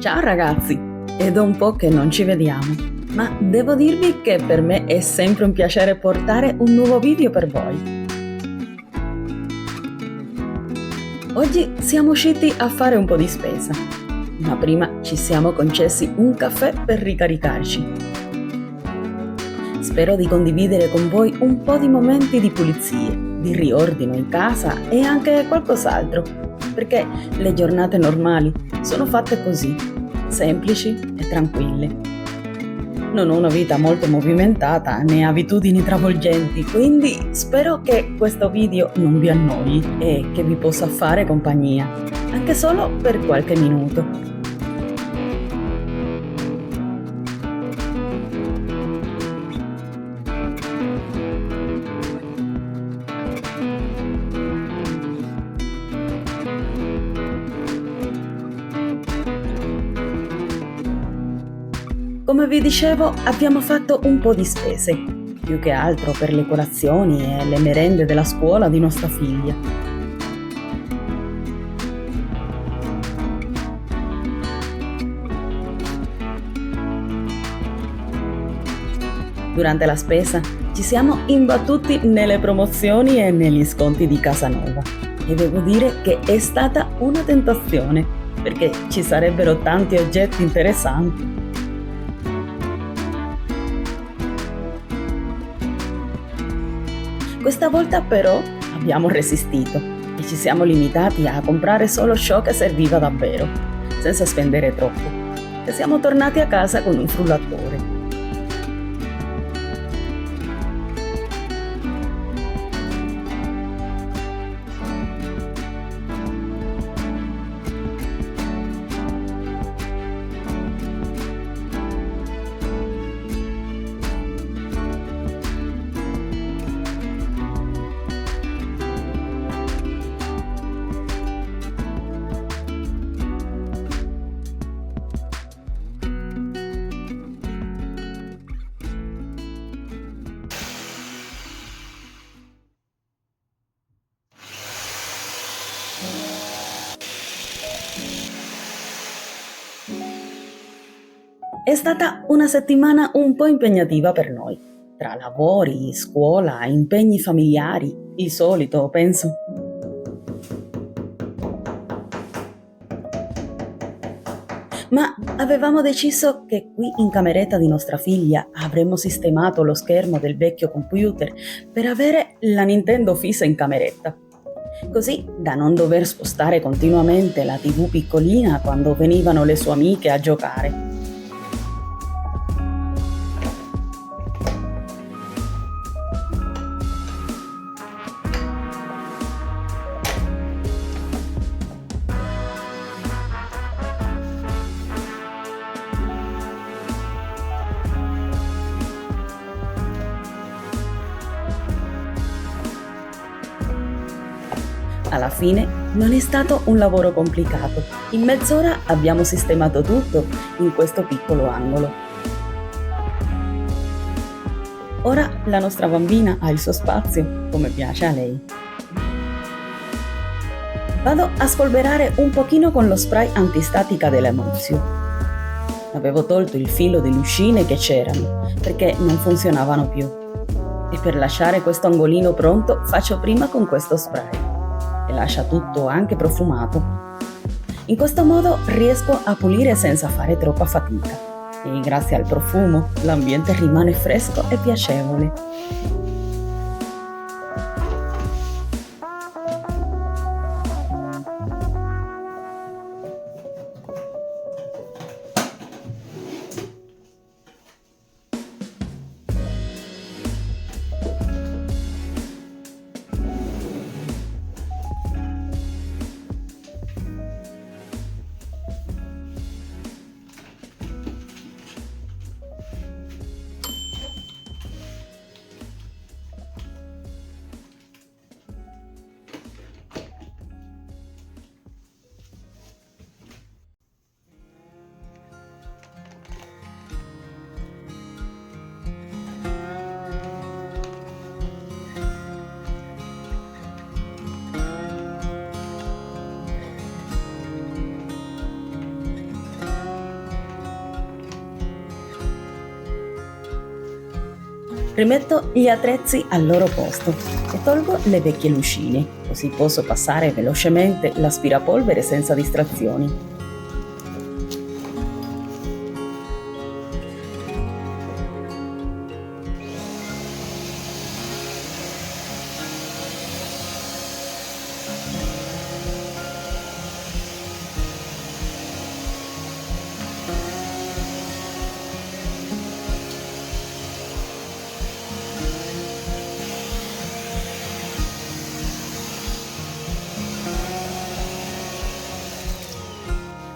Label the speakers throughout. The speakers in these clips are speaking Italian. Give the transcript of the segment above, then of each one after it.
Speaker 1: Ciao ragazzi, è da un po' che non ci vediamo, ma devo dirvi che per me è sempre un piacere portare un nuovo video per voi. Oggi siamo usciti a fare un po' di spesa, ma prima ci siamo concessi un caffè per ricaricarci. Spero di condividere con voi un po' di momenti di pulizie, di riordino in casa e anche qualcos'altro, perché le giornate normali sono fatte così, semplici e tranquille. Non ho una vita molto movimentata né abitudini travolgenti, quindi spero che questo video non vi annoi e che vi possa fare compagnia, anche solo per qualche minuto. Come vi dicevo, abbiamo fatto un po' di spese, più che altro per le colazioni e le merende della scuola di nostra figlia. Durante la spesa ci siamo imbattuti nelle promozioni e negli sconti di Casanova e devo dire che è stata una tentazione, perché ci sarebbero tanti oggetti interessanti. Questa volta però abbiamo resistito e ci siamo limitati a comprare solo ciò che serviva davvero, senza spendere troppo, e siamo tornati a casa con un frullatore. È stata una settimana un po' impegnativa per noi, tra lavori, scuola, impegni familiari, il solito, penso. Ma avevamo deciso che qui in cameretta di nostra figlia avremmo sistemato lo schermo del vecchio computer per avere la Nintendo fissa in cameretta, così da non dover spostare continuamente la TV piccolina quando venivano le sue amiche a giocare. Alla fine non è stato un lavoro complicato. In mezz'ora abbiamo sistemato tutto in questo piccolo angolo. Ora la nostra bambina ha il suo spazio, come piace a lei. Vado a spolverare un pochino con lo spray antistatica dell'Emulsio. Avevo tolto il filo delle uscine che c'erano, perché non funzionavano più. E per lasciare questo angolino pronto faccio prima con questo spray. E lascia tutto anche profumato. In questo modo riesco a pulire senza fare troppa fatica e grazie al profumo l'ambiente rimane fresco e piacevole. Rimetto gli attrezzi al loro posto e tolgo le vecchie lucine, così posso passare velocemente l'aspirapolvere senza distrazioni.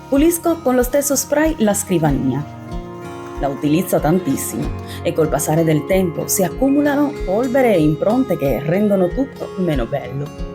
Speaker 1: Pulisco con lo stesso spray la scrivania. La utilizzo tantissimo e col passare del tempo si accumulano polvere e impronte che rendono tutto meno bello.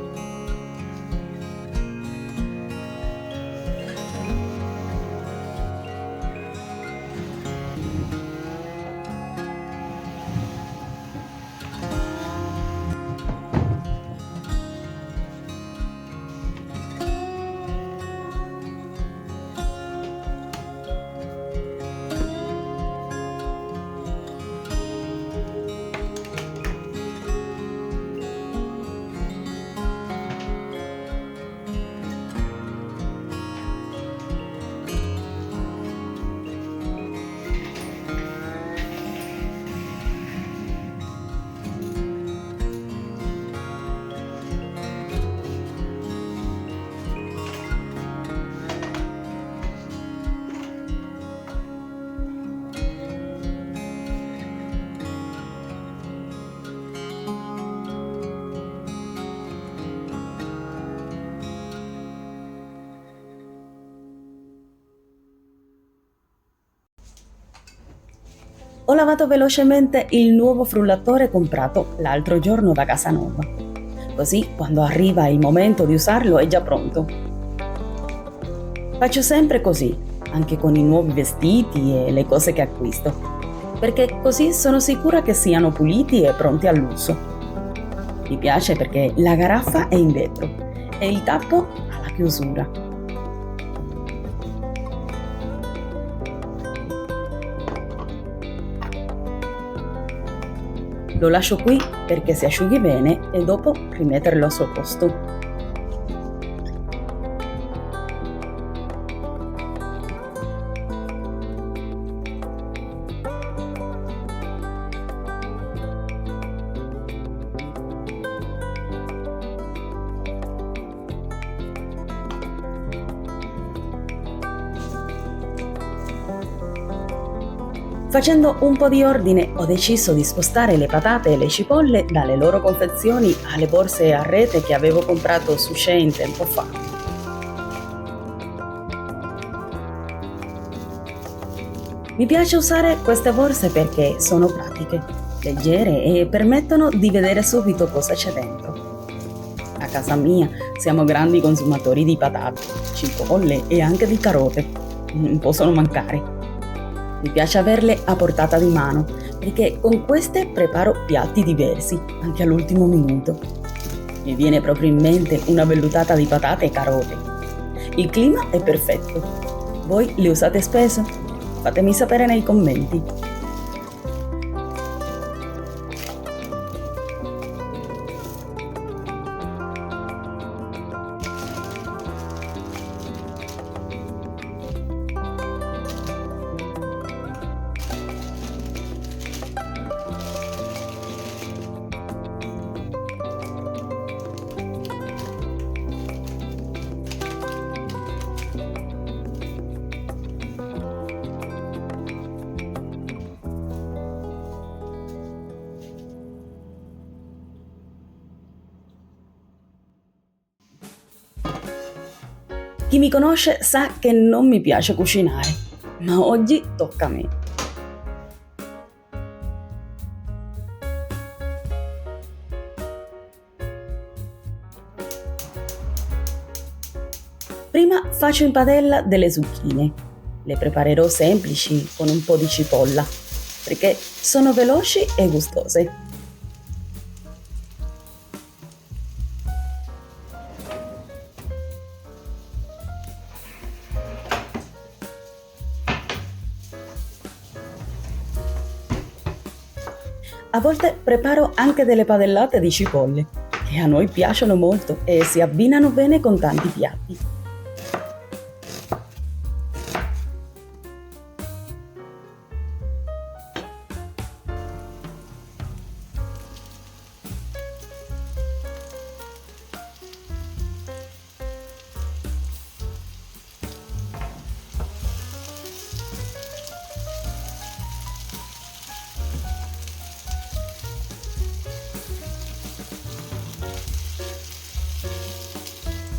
Speaker 1: Ho lavato velocemente il nuovo frullatore comprato l'altro giorno da Casanova. Così quando arriva il momento di usarlo è già pronto. Faccio sempre così, anche con i nuovi vestiti e le cose che acquisto, perché così sono sicura che siano puliti e pronti all'uso. Mi piace perché la garaffa è in vetro e il tappo ha la chiusura. Lo lascio qui perché si asciughi bene e dopo rimetterlo al suo posto. Facendo un po' di ordine ho deciso di spostare le patate e le cipolle dalle loro confezioni alle borse a rete che avevo comprato su Shein tempo fa. Mi piace usare queste borse perché sono pratiche, leggere e permettono di vedere subito cosa c'è dentro. A casa mia siamo grandi consumatori di patate, cipolle e anche di carote. Non possono mancare. Mi piace averle a portata di mano, perché con queste preparo piatti diversi, anche all'ultimo minuto. Mi viene proprio in mente una vellutata di patate e carote. Il clima è perfetto. Voi le usate spesso? Fatemi sapere nei commenti. Chi mi conosce sa che non mi piace cucinare, ma oggi tocca a me. Prima faccio in padella delle zucchine. Le preparerò semplici con un po' di cipolla, perché sono veloci e gustose. A volte preparo anche delle padellate di cipolle, che a noi piacciono molto e si abbinano bene con tanti piatti.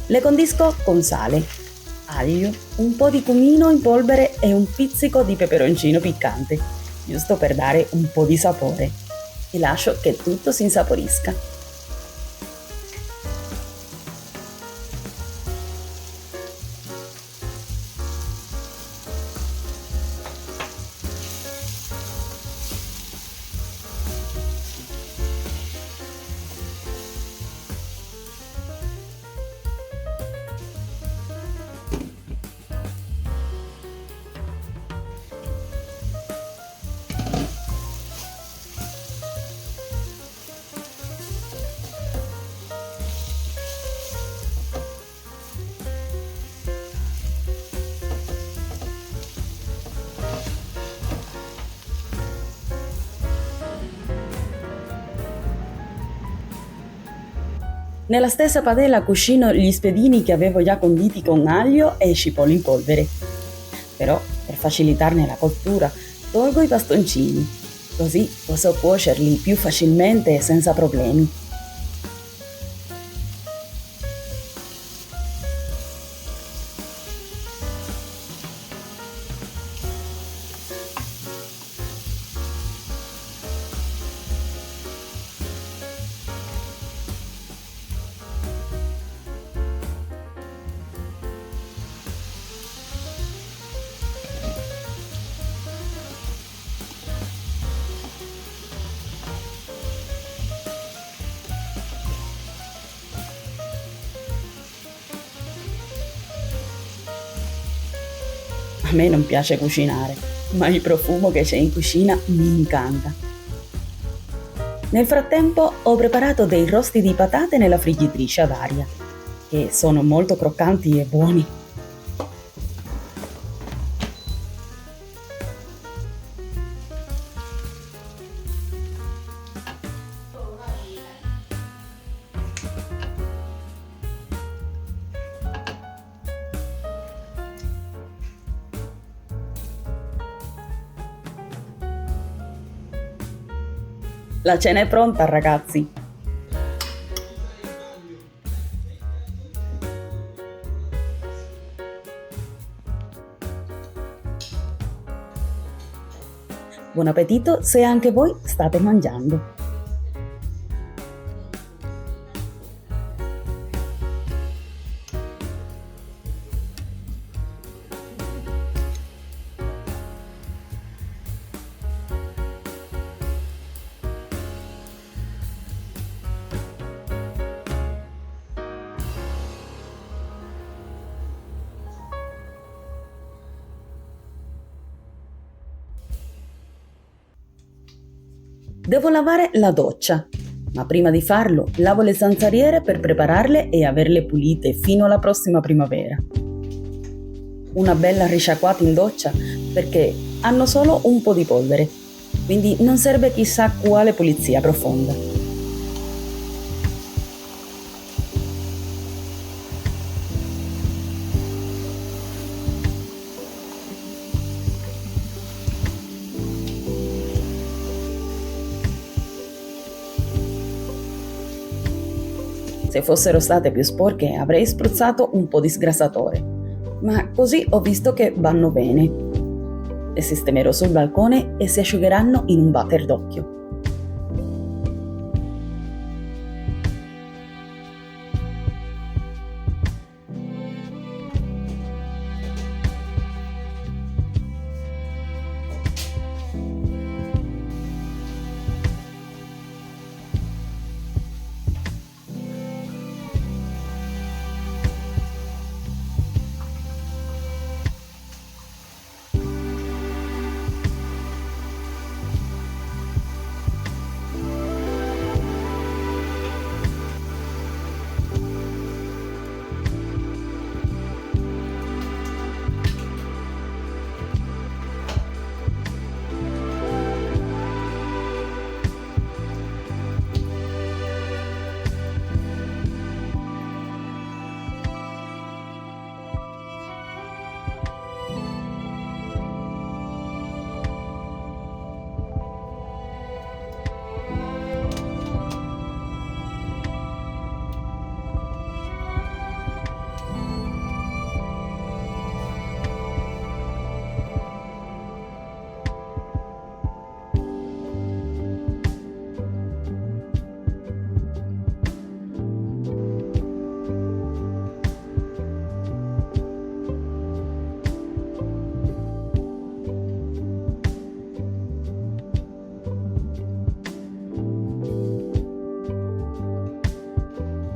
Speaker 1: Le condisco con sale, aglio, un po' di cumino in polvere e un pizzico di peperoncino piccante, giusto per dare un po' di sapore. E lascio che tutto si insaporisca. Nella stessa padella cucino gli spiedini che avevo già conditi con aglio e cipolle in polvere. Però, per facilitarne la cottura, tolgo i bastoncini, così posso cuocerli più facilmente e senza problemi. A me non piace cucinare, ma il profumo che c'è in cucina mi incanta. Nel frattempo ho preparato dei rosti di patate nella friggitrice ad aria, che sono molto croccanti e buoni. La cena è pronta, ragazzi! Buon appetito se anche voi state mangiando! Devo lavare la doccia, ma prima di farlo lavo le zanzariere per prepararle e averle pulite fino alla prossima primavera. Una bella risciacquata in doccia perché hanno solo un po' di polvere, quindi non serve chissà quale pulizia profonda. Se fossero state più sporche avrei spruzzato un po' di sgrassatore, ma così ho visto che vanno bene. Le sistemerò sul balcone e si asciugheranno in un batter d'occhio.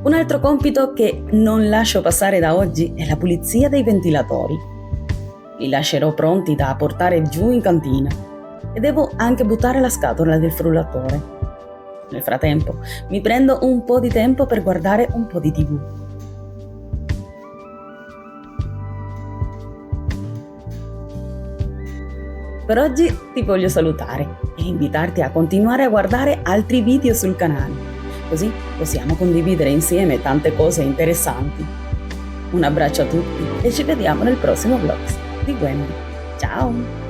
Speaker 1: Un altro compito che non lascio passare da oggi è la pulizia dei ventilatori. Li lascerò pronti da portare giù in cantina e devo anche buttare la scatola del frullatore. Nel frattempo mi prendo un po' di tempo per guardare un po' di TV. Per oggi ti voglio salutare e invitarti a continuare a guardare altri video sul canale. Così possiamo condividere insieme tante cose interessanti. Un abbraccio a tutti e ci vediamo nel prossimo vlog di Wendy. Ciao!